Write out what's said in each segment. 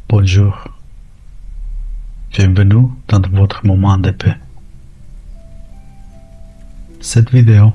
Bonjour, bienvenue dans votre moment de paix. Cette vidéo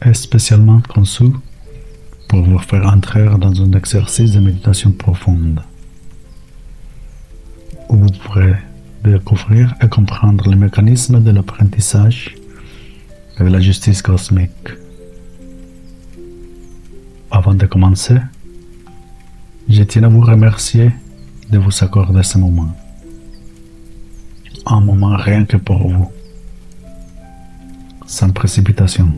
est spécialement conçue pour vous faire entrer dans un exercice de méditation profonde où vous pourrez découvrir et comprendre les mécanismes de l'apprentissage et de la justice cosmique. Avant de commencer, je tiens à vous remercier de vous accorder ce moment. Un moment rien que pour vous, sans précipitation,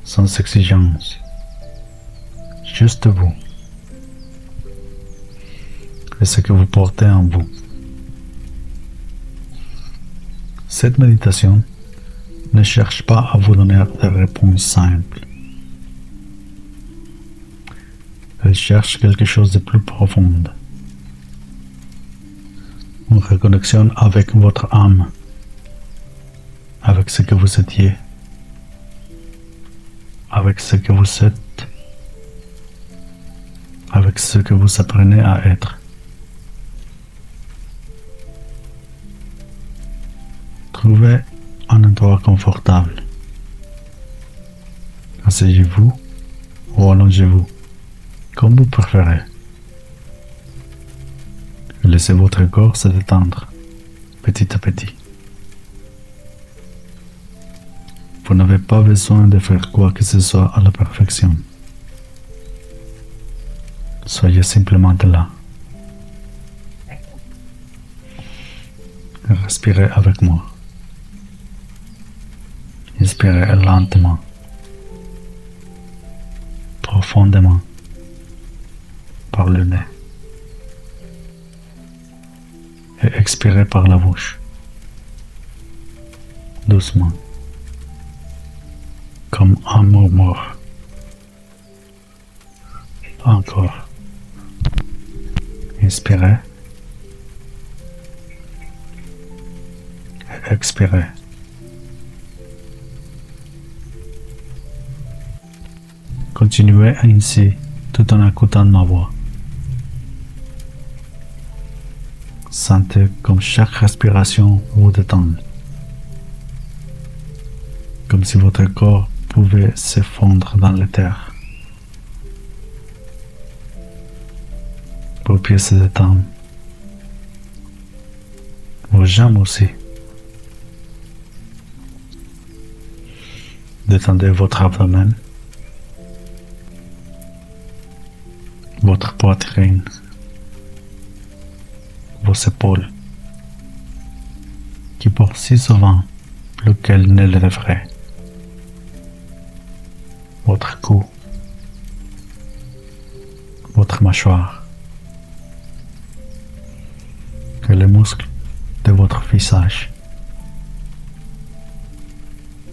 sans exigence, juste vous et ce que vous portez en vous. Cette méditation ne cherche pas à vous donner des réponses simples. Elle cherche quelque chose de plus profond. Une reconnexion avec votre âme, avec ce que vous étiez, avec ce que vous êtes, avec ce que vous apprenez à être. Trouvez un endroit confortable. Asseyez-vous ou allongez-vous, comme vous préférez. Laissez votre corps se détendre petit à petit. Vous n'avez pas besoin de faire quoi que ce soit à la perfection. Soyez simplement là. Respirez avec moi. Inspirez lentement, profondément, par le nez. Et expirez par la bouche, doucement, comme un murmure. Encore. Inspirez et expirez. Continuez ainsi tout en écoutant ma voix. Sentez comme chaque respiration vous détend, comme si votre corps pouvait s'effondrer dans la terre. Vos pieds se détendent, vos jambes aussi. Détendez votre abdomen, votre poitrine, vos épaules, qui portent si souvent plus qu'elles ne le devraient. Votre cou, votre mâchoire, et les muscles de votre visage.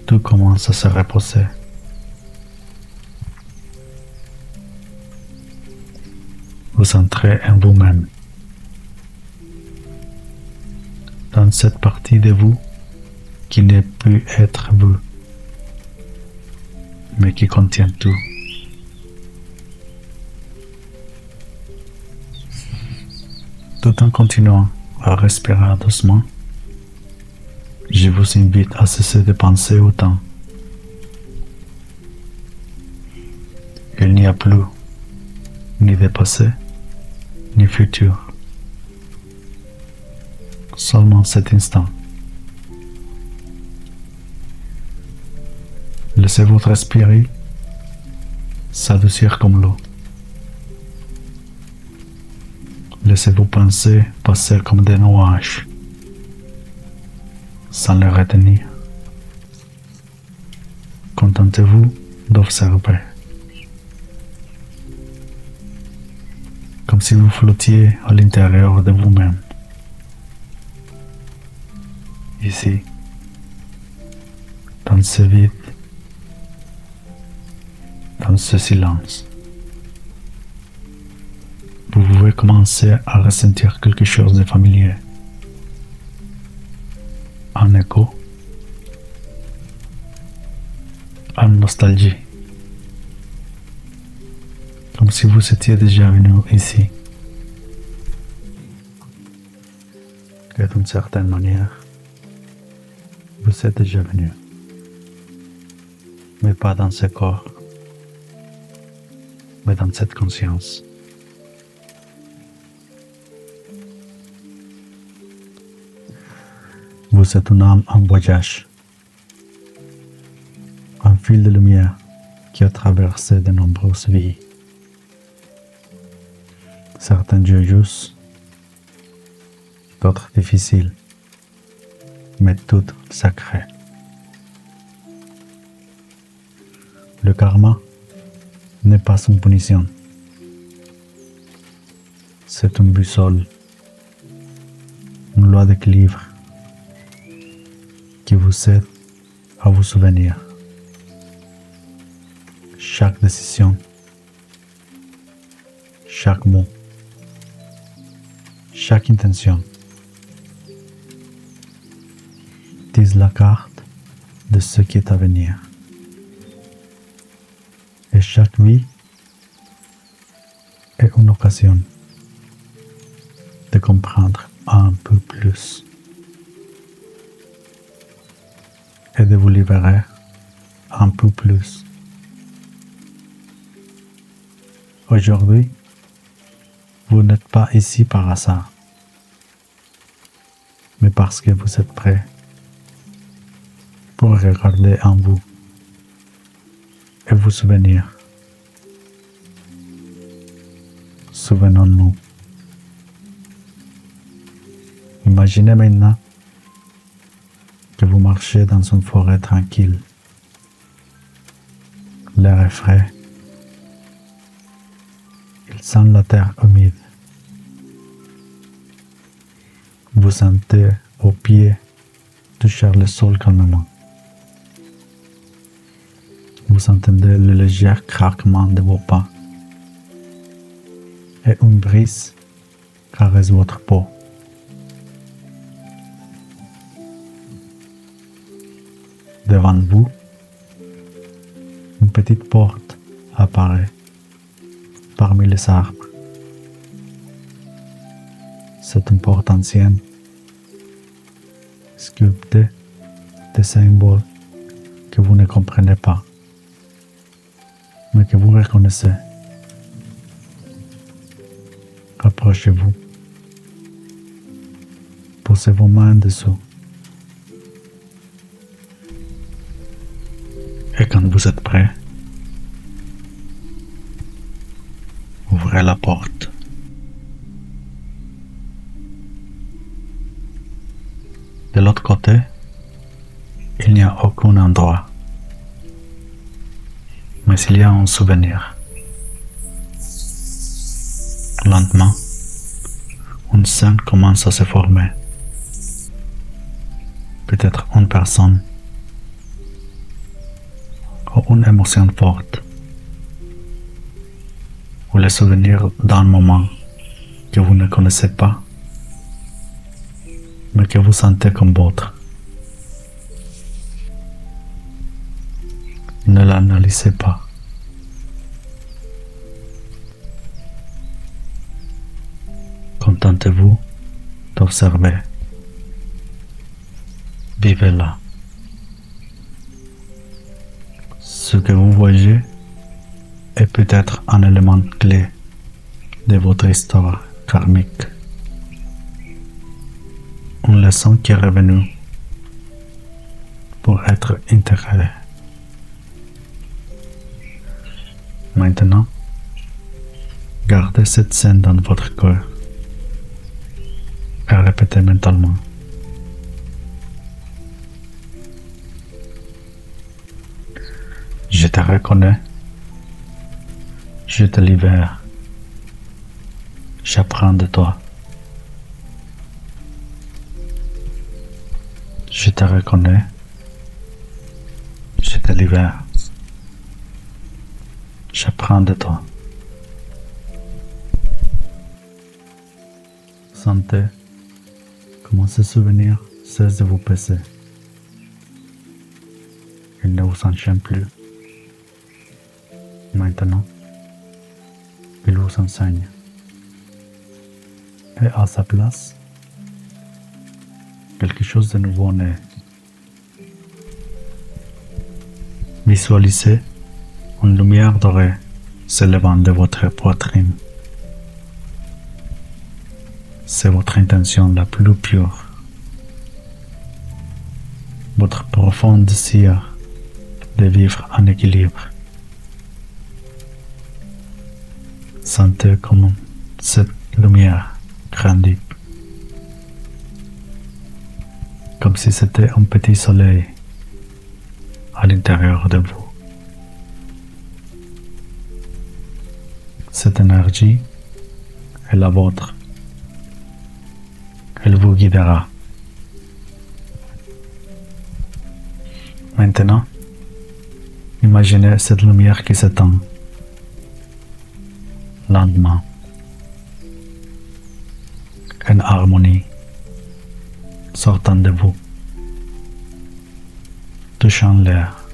Tout commence à se reposer. Vous entrez en vous-même, dans cette partie de vous qui ne peut être vue, mais qui contient tout. Tout en continuant à respirer doucement, je vous invite à cesser de penser au temps. Il n'y a plus ni de passé, ni futur. Seulement cet instant. Laissez votre esprit s'adoucir comme l'eau. Laissez vos pensées passer comme des nuages, sans les retenir. Contentez-vous d'observer, comme si vous flottiez à l'intérieur de vous-même. Ici, dans ce vide, dans ce silence, vous pouvez commencer à ressentir quelque chose de familier. Un écho, une nostalgie, comme si vous étiez déjà venu ici. Et d'une certaine manière, vous êtes déjà venu, mais pas dans ce corps, mais dans cette conscience. Vous êtes une âme en voyage, un fil de lumière qui a traversé de nombreuses vies. Certains joyeuses, d'autres difficiles, mais toutes sacrées. Le karma n'est pas une punition, c'est une boussole, une loi d'équilibre qui vous aide à vous souvenir. Chaque décision, chaque mot, chaque intention disent la carte de ce qui est à venir. Et chaque vie est une occasion de comprendre un peu plus et de vous libérer un peu plus. Aujourd'hui, vous n'êtes pas ici par hasard, mais parce que vous êtes prêt pour regarder en vous et vous souvenir. Souvenons-nous. Imaginez maintenant que vous marchez dans une forêt tranquille. L'air est frais. Il sent la terre humide. Vous sentez vos pieds toucher le sol calmement. Vous entendez le léger craquement de vos pas et une brise caresse votre peau. Devant vous, une petite porte apparaît parmi les arbres. C'est une porte ancienne, sculptée de symboles que vous ne comprenez pas, mais que vous reconnaissez. Approchez-vous. Posez vos mains dessous. Et quand vous êtes prêt, ouvrez la porte. De l'autre côté, il n'y a aucun endroit, mais il y a un souvenir. Lentement, une scène commence à se former. Peut-être une personne ou une émotion forte, ou le souvenir d'un moment que vous ne connaissez pas, mais que vous sentez comme vôtre. Ne l'analysez pas. Contentez-vous d'observer. Vivez-la. Ce que vous voyez est peut-être un élément clé de votre histoire karmique. Une leçon qui est revenue pour être intégrée. Maintenant, gardez cette scène dans votre cœur et répétez mentalement. Je te reconnais, je te libère, j'apprends de toi. Je te reconnais, je te libère, j'apprends de toi. Sentez comment ce souvenir cesse de vous peser. Il ne vous enchaîne plus. Maintenant, il vous enseigne. Et à sa place, quelque chose de nouveau naît. Visualisez une lumière dorée s'élevant de votre poitrine. C'est votre intention la plus pure, votre profond désir de vivre en équilibre. Sentez comment cette lumière grandit, comme si c'était un petit soleil à l'intérieur de vous. Cette énergie est la vôtre. Elle vous guidera. Maintenant, imaginez cette lumière qui s'éteint lentement. Une harmonie sortant de vous, touchant l'air.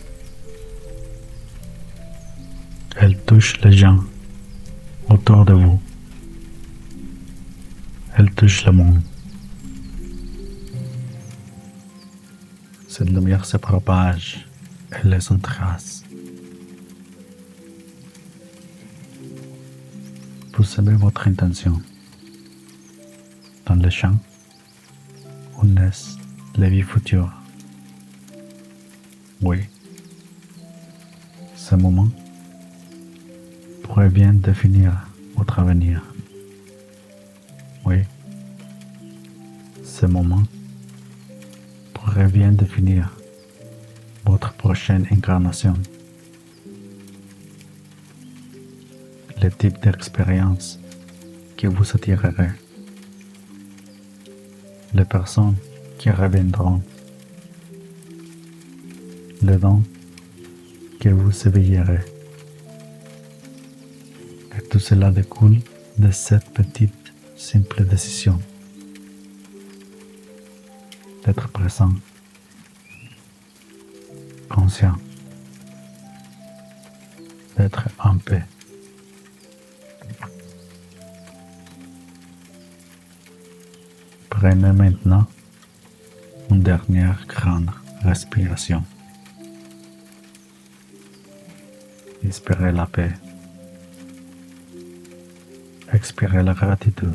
Elle touche les gens autour de vous. Elle touche le monde. Cette lumière se propage et laisse une trace. Vous savez votre intention. Dans le champ où naissent les vies futures. Oui, ce moment pourrait bien définir votre avenir. Oui, ce moment pourrait bien définir votre prochaine incarnation. Le type d'expérience qui vous attirerait. Les personnes qui reviendront. Le don que vous éveillerez. Et tout cela découle de cette petite, simple décision d'être présent, conscient, d'être en paix. Prenez maintenant une dernière grande respiration. Inspirez la paix. Expirez la gratitude.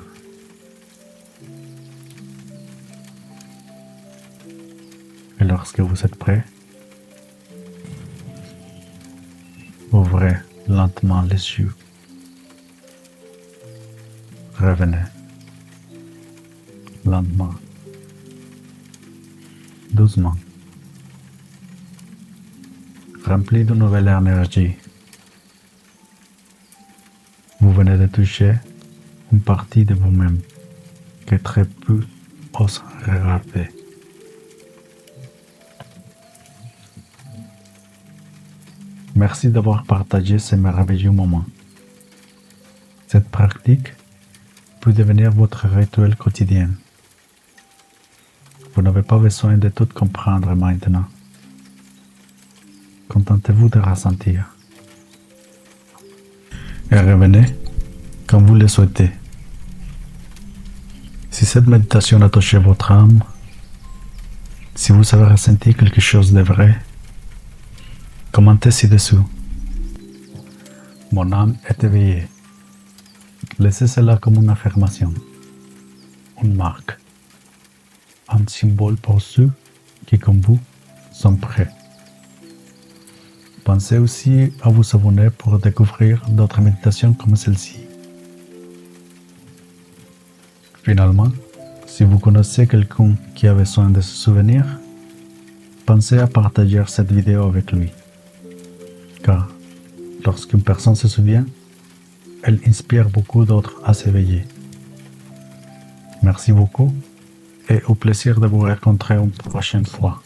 Et lorsque vous êtes prêt, ouvrez lentement les yeux. Revenez. Lentement. Doucement. Rempli de nouvelle énergie. Vous venez de toucher une partie de vous-même que très peu osent regarder. Merci d'avoir partagé ce merveilleux moment. Cette pratique peut devenir votre rituel quotidien. Vous n'avez pas besoin de tout comprendre maintenant. Contentez-vous de ressentir. Et revenez quand vous le souhaitez. Si cette méditation a touché votre âme, si vous avez ressenti quelque chose de vrai, commentez ci-dessous. Mon âme est éveillée. Laissez cela comme une affirmation, une marque, un symbole pour ceux qui, comme vous, sont prêts. Pensez aussi à vous abonner pour découvrir d'autres méditations comme celle-ci. Finalement, si vous connaissez quelqu'un qui a besoin de se souvenir, pensez à partager cette vidéo avec lui. Car lorsqu'une personne se souvient, elle inspire beaucoup d'autres à s'éveiller. Merci beaucoup et au plaisir de vous rencontrer une prochaine fois.